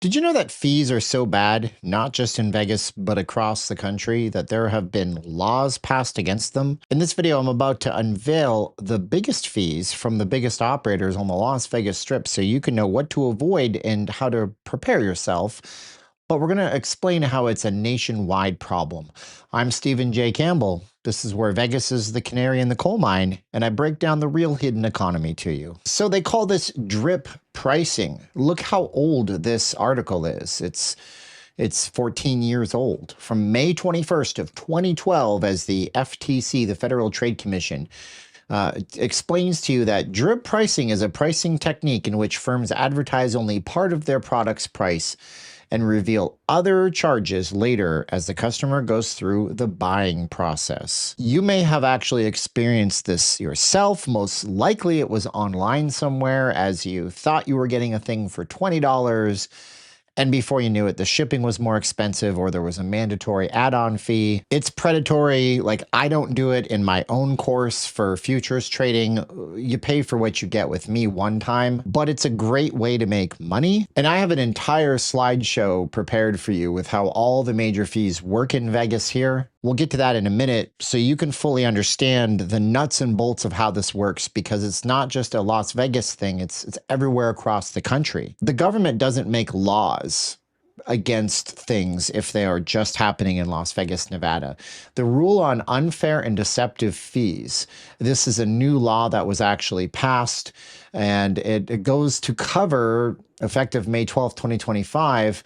Did you know that fees are so bad, not just in Vegas, but across the country, that there have been laws passed against them? In this video, I'm about to unveil the biggest fees from the biggest operators on the Las Vegas Strip so you can know what to avoid and how to prepare yourself. But we're going to explain how it's a nationwide problem. I'm Stephen J. Campbell. This is where Vegas is the canary in the coal mine, and I break down the real hidden economy to you. So they call this drip pricing. Look how old this article is. It's 14 years old. From May 21st of 2012, as the FTC, the Federal Trade Commission, explains to you that drip pricing is a pricing technique in which firms advertise only part of their product's price and reveal other charges later as the customer goes through the buying process. You may have actually experienced this yourself. Most likely it was online somewhere as you thought you were getting a thing for $20. And before you knew it, the shipping was more expensive or there was a mandatory add-on fee. It's predatory. Like, I don't do it in my own course for futures trading. You pay for what you get with me one time, but it's a great way to make money. And I have an entire slideshow prepared for you with how all the major fees work in Vegas here. We'll get to that in a minute so you can fully understand the nuts and bolts of how this works, because it's not just a Las Vegas thing, it's everywhere across the country. The government doesn't make laws against things if they are just happening in Las Vegas, Nevada. The rule on unfair and deceptive fees, this is a new law that was actually passed, and it goes to cover, effective May 12th, 2025,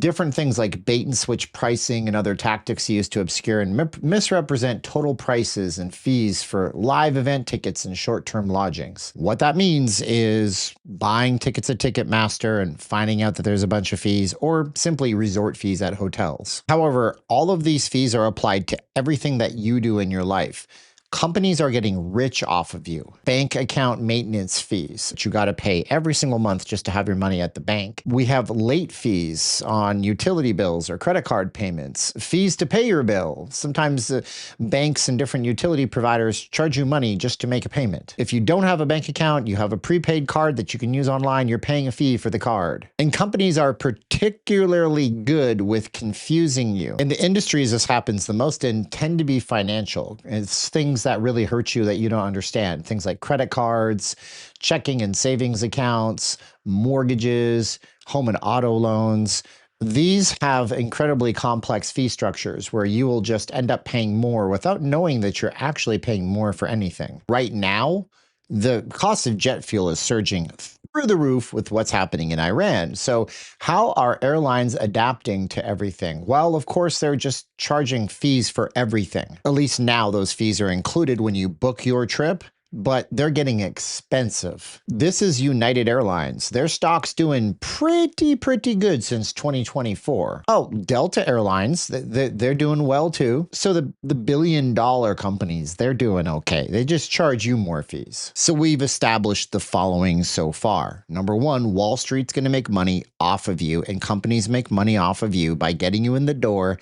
different things like bait and switch pricing and other tactics used to obscure and misrepresent total prices and fees for live event tickets and short-term lodgings. What that means is buying tickets at Ticketmaster and finding out that there's a bunch of fees, or simply resort fees at hotels. However, all of these fees are applied to everything that you do in your life. Companies are getting rich off of you. Bank account maintenance fees that you got to pay every single month just to have your money at the bank. We have late fees on utility bills or credit card payments, fees to pay your bill. Sometimes banks and different utility providers charge you money just to make a payment. If you don't have a bank account, you have a prepaid card that you can use online, you're paying a fee for the card. And companies are particularly good with confusing you. And the industries this happens the most in tend to be financial. It's things that really hurt you that you don't understand. Things like credit cards, checking and savings accounts, mortgages, home and auto loans. These have incredibly complex fee structures where you will just end up paying more without knowing that you're actually paying more for anything. Right now, the cost of jet fuel is surging through the roof with what's happening in Iran. So how are airlines adapting to everything? Well, of course, they're just charging fees for everything. At least now those fees are included when you book your trip, but they're getting expensive. This is United Airlines. Their stock's doing pretty good since 2024. Oh, Delta Airlines, they're doing well too. So the billion-dollar companies, they're doing okay. They just charge you more fees. So we've established the following so far. Number one, Wall Street's going to make money off of you, and companies make money off of you by getting you in the door,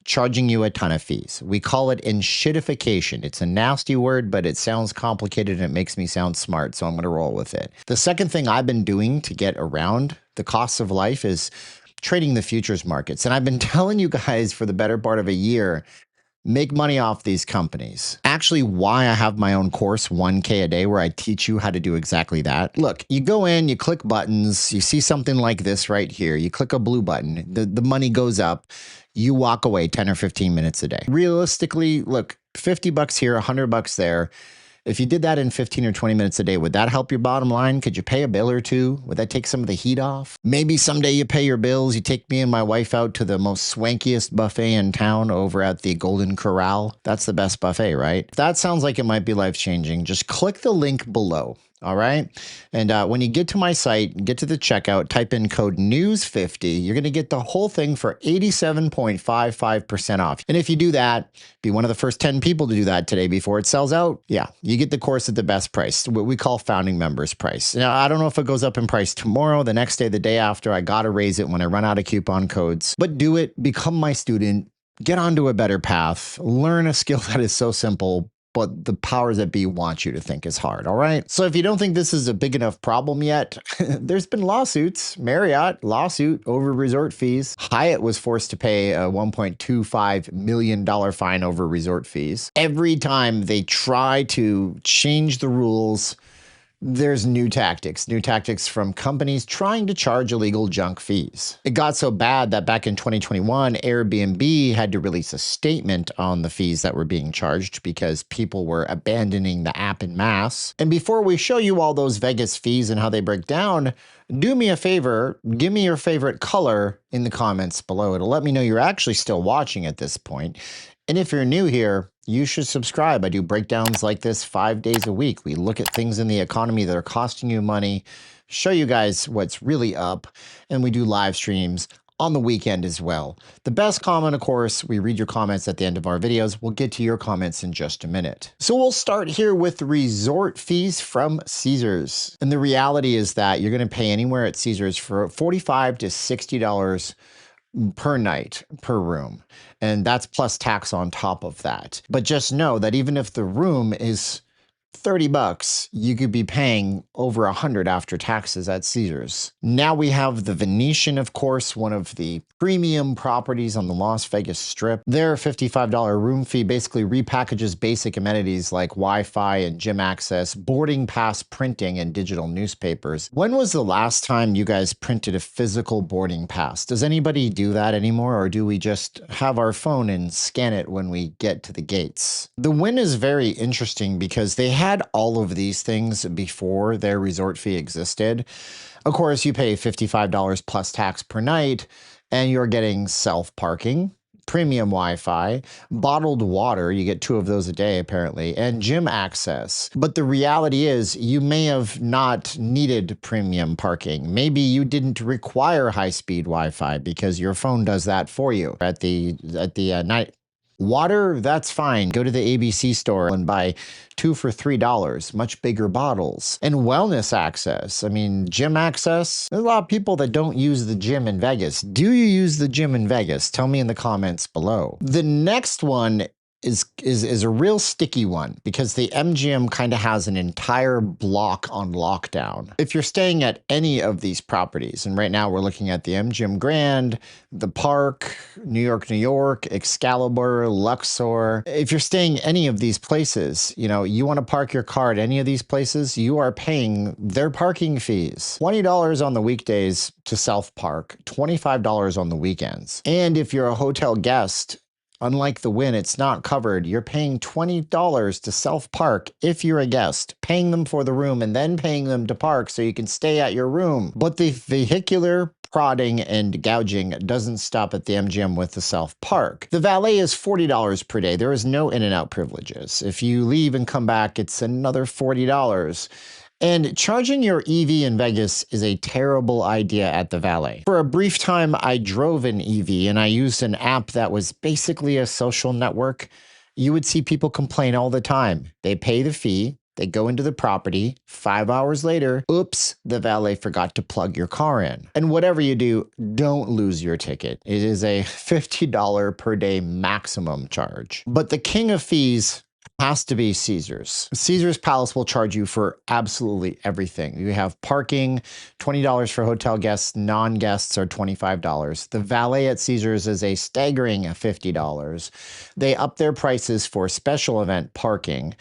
charging you a ton of fees. We call it enshittification. It's a nasty word, but it sounds complicated and it makes me sound smart, so I'm going to roll with it. The second thing I've been doing to get around the costs of life is trading the futures markets. And I've been telling you guys for the better part of a year, make money off these companies. Actually, why I have my own course, 1K a day, where I teach you how to do exactly that. Look, you go in, you click buttons, you see something like this right here. You click a blue button, the money goes up. You walk away 10 or 15 minutes a day. Realistically, look, 50 bucks here, 100 bucks there. If you did that in 15 or 20 minutes a day, would that help your bottom line? Could you pay a bill or two? Would that take some of the heat off? Maybe someday you pay your bills, you take me and my wife out to the most swankiest buffet in town over at the Golden Corral. That's the best buffet, right? If that sounds like it might be life-changing, just click the link below. All right. And when you get to my site, get to the checkout, type in code NEWS50. You're going to get the whole thing for 87.55% off. And if you do that, be one of the first 10 people to do that today before it sells out. Yeah, you get the course at the best price, what we call founding members price. Now, I don't know if it goes up in price tomorrow, the next day, the day after. I got to raise it when I run out of coupon codes. But do it. Become my student. Get onto a better path. Learn a skill that is so simple, but the powers that be want you to think is hard, all right? So if you don't think this is a big enough problem yet, there's been lawsuits. Marriott, lawsuit over resort fees. Hyatt was forced to pay a $1.25 million fine over resort fees. Every time they try to change the rules, there's new tactics from companies trying to charge illegal junk fees. It got so bad that back in 2021, Airbnb had to release a statement on the fees that were being charged because people were abandoning the app en masse. And before we show you all those Vegas fees and how they break down, do me a favor, give me your favorite color in the comments below. It'll let me know you're actually still watching at this point. And if you're new here, you should subscribe. I do breakdowns like this 5 days a week. We look at things in the economy that are costing you money, show you guys what's really up, and we do live streams on the weekend as well. The best comment, of course, we read your comments at the end of our videos. We'll get to your comments in just a minute. So we'll start here with resort fees from Caesars. And the reality is that you're going to pay anywhere at Caesars for $45 to $60 per night, per room. And that's plus tax on top of that. But just know that even if the room is $30, you could be paying over $100 after taxes at Caesars. Now we have the Venetian, of course, one of the premium properties on the Las Vegas Strip. Their $55 room fee basically repackages basic amenities like Wi-Fi and gym access, boarding pass printing, and digital newspapers. When was the last time you guys printed a physical boarding pass? Does anybody do that anymore, or do we just have our phone and scan it when we get to the gates? The Wynn is very interesting because they had all of these things before their resort fee existed. Of course, you pay $55 plus tax per night, and you're getting self-parking, premium Wi-Fi, bottled water, you get 2 of those a day apparently, and gym access. But the reality is you may have not needed premium parking. Maybe you didn't require high-speed Wi-Fi because your phone does that for you at the night. Water, that's fine. Go to the ABC store and buy 2 for $3, much bigger bottles. And wellness access. I mean, gym access. There's a lot of people that don't use the gym in Vegas. Do you use the gym in Vegas? Tell me in the comments below. The next one is a real sticky one because the MGM kind of has an entire block on lockdown. If you're staying at any of these properties, and right now we're looking at the MGM Grand, the Park, New York, Excalibur, Luxor. If you're staying any of these places, you want to park your car at any of these places, you are paying their parking fees. $20 on the weekdays to self-park, $25 on the weekends. And if you're a hotel guest, unlike the Wynn, it's not covered. You're paying $20 to self-park if you're a guest, paying them for the room and then paying them to park so you can stay at your room. But the vehicular prodding and gouging doesn't stop at the MGM with the self-park. The valet is $40 per day. There is no in-and-out privileges. If you leave and come back, it's another $40. And charging your EV in Vegas is a terrible idea at the valet. For a brief time, I drove an EV and I used an app that was basically a social network. You would see people complain all the time. They pay the fee, they go into the property, 5 hours later, oops, the valet forgot to plug your car in. And whatever you do, don't lose your ticket. It is a $50 per day maximum charge. But the king of fees has to be Caesars. Caesars Palace will charge you for absolutely everything. You have parking, $20 for hotel guests, non-guests are $25. The valet at Caesars is a staggering $50. They up their prices for special event parking,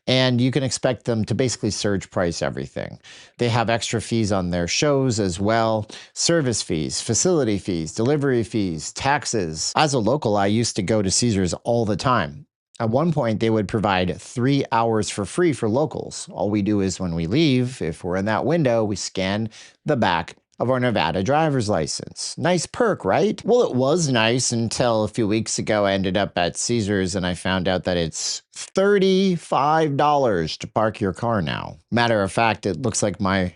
and you can expect them to basically surge price everything. They have extra fees on their shows as well, service fees, facility fees, delivery fees, taxes. As a local, I used to go to Caesars all the time. At one point, they would provide 3 hours for free for locals. All we do is when we leave, if we're in that window, we scan the back of our Nevada driver's license. Nice perk, right? Well, it was nice until a few weeks ago I ended up at Caesars and I found out that it's $35 to park your car now. Matter of fact, it looks like my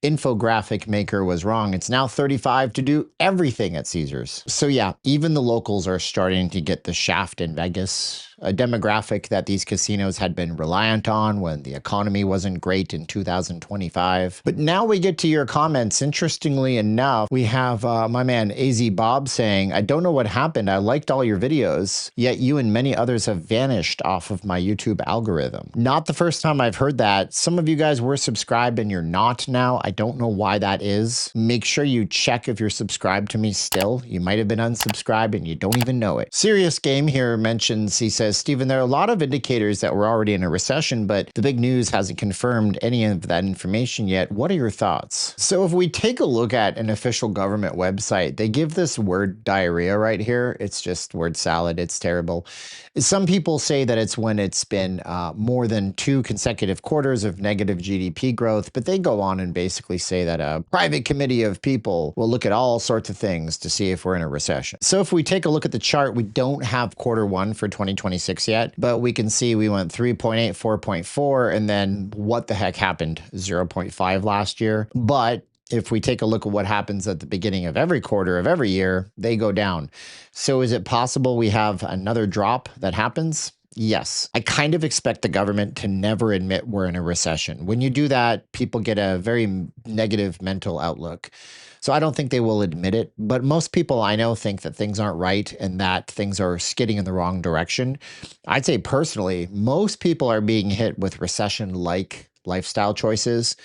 infographic maker was wrong. It's now $35 to do everything at Caesars. So yeah, even the locals are starting to get the shaft in Vegas. a demographic that these casinos had been reliant on when the economy wasn't great in 2025. But now we get to your comments. Interestingly enough, we have my man AZ Bob saying, I don't know what happened. I liked all your videos, yet you and many others have vanished off of my YouTube algorithm. Not the first time I've heard that. Some of you guys were subscribed and you're not now. I don't know why that is. Make sure you check if you're subscribed to me still. You might have been unsubscribed and you don't even know it. Serious Game here mentions, he says, Stephen, there are a lot of indicators that we're already in a recession, but the big news hasn't confirmed any of that information yet. What are your thoughts? So if we take a look at an official government website, they give this word diarrhea right here. It's just word salad. It's terrible. Some people say that it's when it's been more than 2 consecutive quarters of negative GDP growth, but they go on and basically say that a private committee of people will look at all sorts of things to see if we're in a recession. So if we take a look at the chart, we don't have Q1 for 2026 yet, but we can see we went 3.8, 4.4, and then what the heck happened? 0.5 last year. But if we take a look at what happens at the beginning of every quarter of every year, they go down. So is it possible we have another drop that happens? Yes. I kind of expect the government to never admit we're in a recession. When you do that, people get a very negative mental outlook. So I don't think they will admit it, but most people I know think that things aren't right and that things are skidding in the wrong direction. I'd say personally, most people are being hit with recession-like lifestyle choices.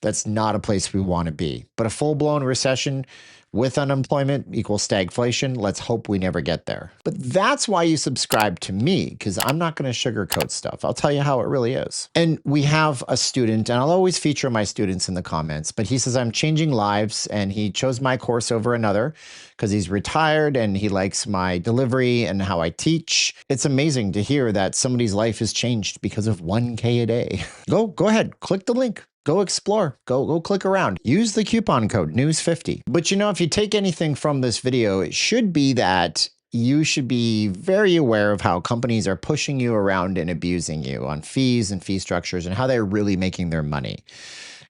That's not a place we want to be. But a full-blown recession with unemployment equals stagflation. Let's hope we never get there. But that's why you subscribe to me, because I'm not going to sugarcoat stuff. I'll tell you how it really is. And we have a student, and I'll always feature my students in the comments, but he says, I'm changing lives, and he chose my course over another because he's retired and he likes my delivery and how I teach. It's amazing to hear that somebody's life has changed because of 1K a day. Go ahead, click the link. Go explore, go click around. Use the coupon code NEWS50. But you know, if you take anything from this video, it should be that you should be very aware of how companies are pushing you around and abusing you on fees and fee structures and how they're really making their money.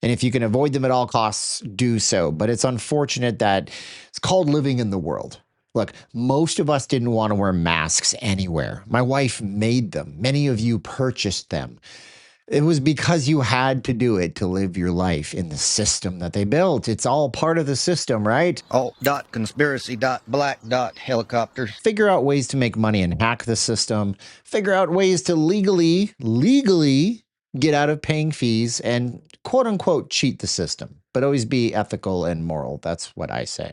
And if you can avoid them at all costs, do so. But it's unfortunate that it's called living in the world. Look, most of us didn't want to wear masks anywhere. My wife made them. Many of you purchased them. It was because you had to do it to live your life in the system that they built. It's all part of the system, right? Alt.conspiracy.black.helicopters. Figure out ways to make money and hack the system. Figure out ways to legally get out of paying fees and quote unquote cheat the system, but always be ethical and moral. That's what I say.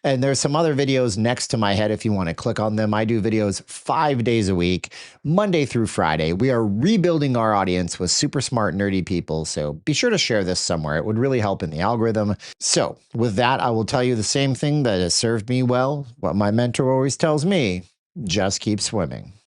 And there's some other videos next to my head if you want to click on them. I do videos 5 days a week, Monday through Friday. We are rebuilding our audience with super smart, nerdy people. So be sure to share this somewhere. It would really help in the algorithm. So with that, I will tell you the same thing that has served me well. What my mentor always tells me, just keep swimming.